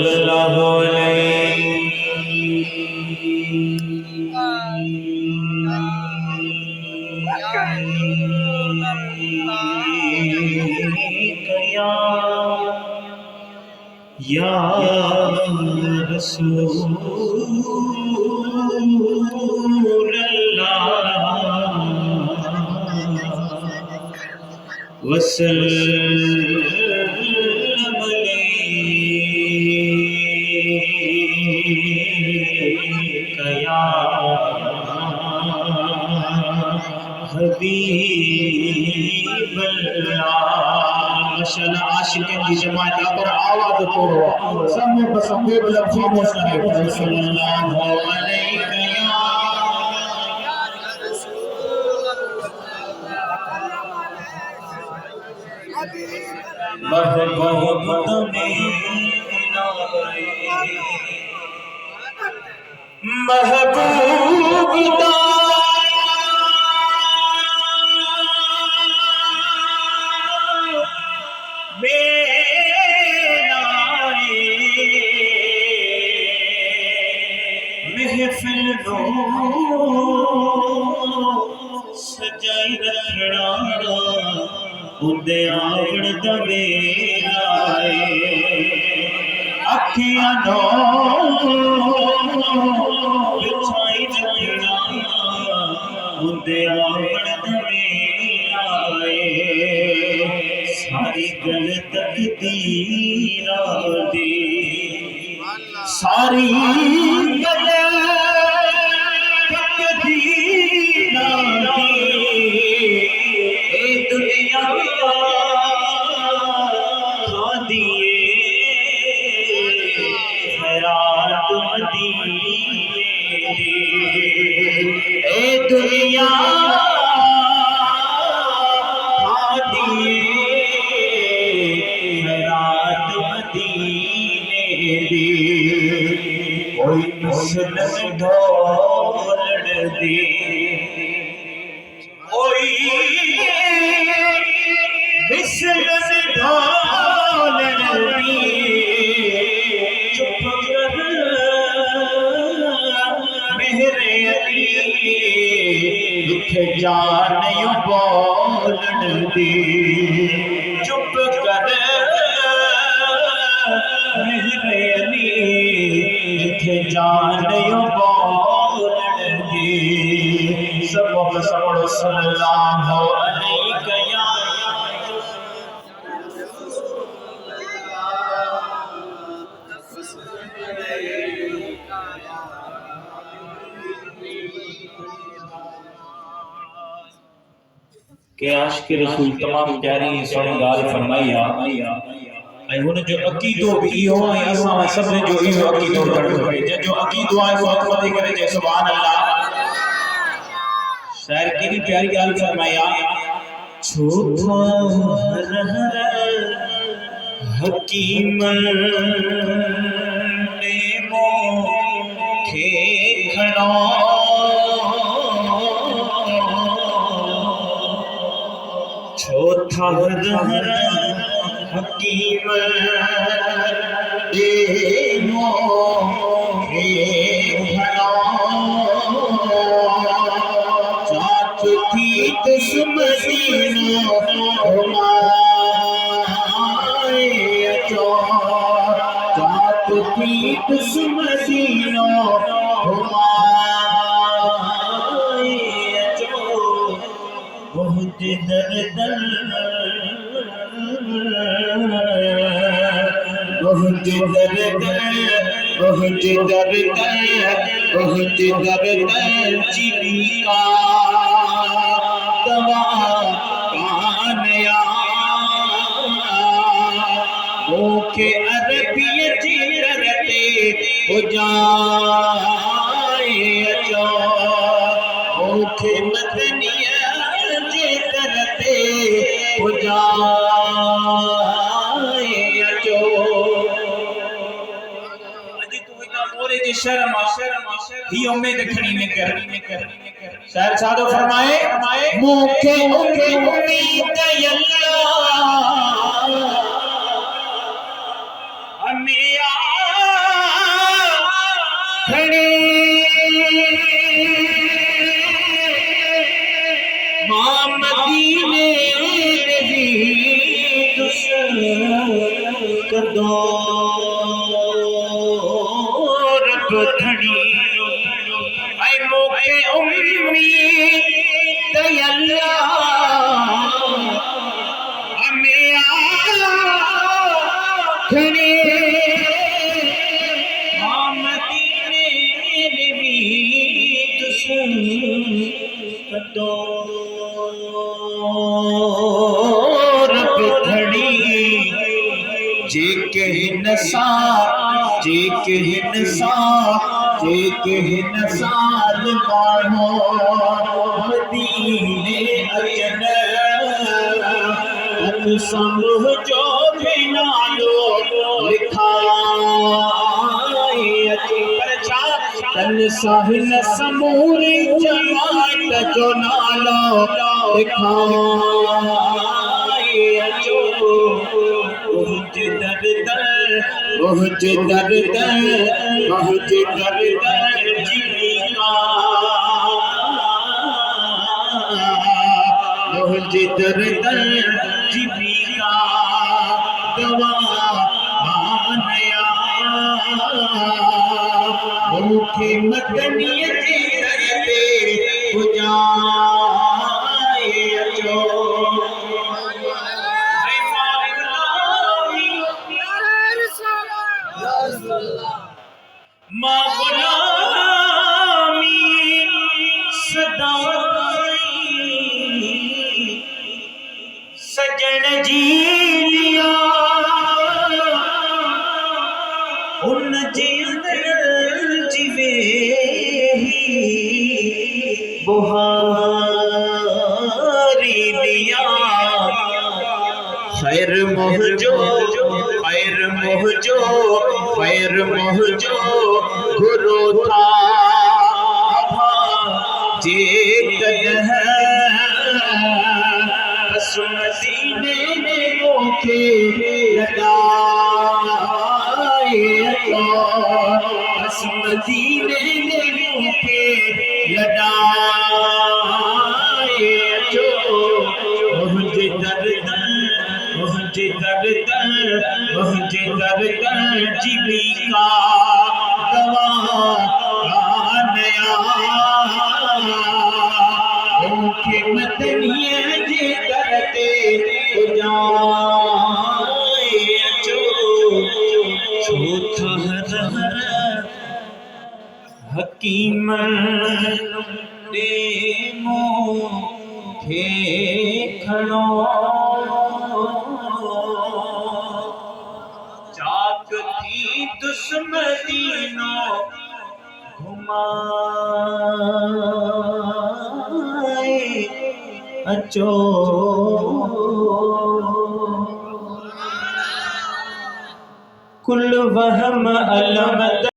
सल्लल्लाहु अलैहि या रसूलल्लाह वसल्लम अलैका या हबीबल्लाह। माशाअल्लाह आशिक़ीन की जमात पर आवाज़ तोड़ो सब में पसंदे लफ्ज़ों में सल्लल्लाहु अलैहि महबूब तुम्हें महबूब महफिल सजाई रखना उदे आवण दवे आए अखियां नो बिछाई रखना उदे आवण दवे आए सारी गल तकदीर दी सारी गल तकदीर दी ए दुनिया खा दिए खैरात मदीने दी ए दुनिया खा दिए खैरात मदीने दी कोई मुसलम ढोल दे कोई मुसलम ढोल दे चुप कर मेरे अली दुख जान यू बोलन दे चुप कर मेरे अली जान यो बोलन दे सब पढ़ो सल्लल्लाहु अलैहि या के आशिक रसूल तमाम प्यारी सोनी गाल फरमाया ऐं हुन जो अक़ीदो भी इहो ऐं असां सभिनी जो इहो अक़ीदो रखणो पए जंहिंजो अक़ीदो आहे सो हथ वधी करे चए सुभान अल्लाह। शायर केॾी प्यारी ॻाल्हि फरमाया छो हर हर हकीम ने मूंखे खणो छो था हर हर हकीम देनो हे भलो साथ थी दुश्मनीनो हमारे अचो साथ थी दुश्मनीनो हमारे अचो बहुत दर्द बहुत दर्द चिड़ी का दवा कानया मुखे अरबी जी करते हो जाए अचो मुखे मदनिया जी करते हो जाए अचो जी शर्म ही उम्मीद खड़ी ने कर शायर साधो फरमाए मुखे उम्मीद अल्लाह हमें मां मदीने दी तुस कदो रब धड़ी ऐ मोके उम्मी दयल्ला हमें आखने मां मदीने दी तुस कदो रब धड़ी जे कहन साल मानो मदीने अजन तन समझो भी नालो लिखाए तन साहिल समूरी जमात जो नालो लिखाए बहुत दर जीविका बहुत दर जीविका दवा नया मुखे मदनीय जी करते बुझाए अचो मां गुलामी सदाई सजन जी लिया उन जी जीवे बुहारी लिया खैर मोहजो गुरु था जे कदह मदीने ने मोखे लगाए मदीने ने मोखे लगाए मुझे दर्द जीविका दवा नया मुखे मदनीय जे करते जाए अचो चौथा हकीम दे मोखे खड़ो दुश्मदीनो घुमाए अचो कुल वहम अलम